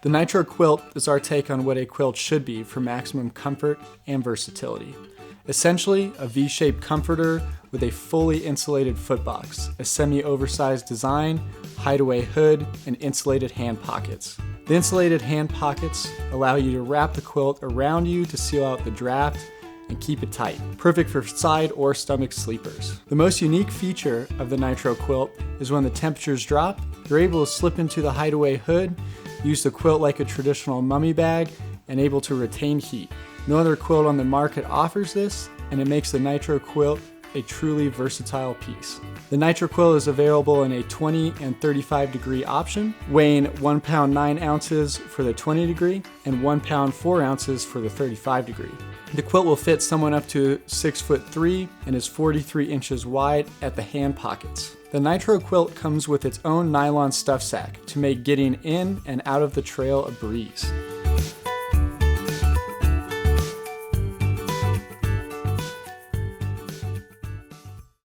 The Nitro Quilt is our take on what a quilt should be for maximum comfort and versatility. Essentially, a V-shaped comforter with a fully insulated footbox, a semi-oversized design, hideaway hood, and insulated hand pockets. The insulated hand pockets allow you to wrap the quilt around you to seal out the draft and keep it tight, perfect for side or stomach sleepers. The most unique feature of the Nitro Quilt is when the temperatures drop, you're able to slip into the hideaway hood, use the quilt like a traditional mummy bag, and able to retain heat. No other quilt on the market offers this, and it makes the Nitro Quilt a truly versatile piece. The Nitro Quilt is available in a 20 and 35 degree option, weighing 1 pound 9 ounces for the 20 degree and 1 pound 4 ounces for the 35 degree. The quilt will fit someone up to 6'3" and is 43 inches wide at the hand pockets. The Nitro Quilt comes with its own nylon stuff sack to make getting in and out of the trail a breeze.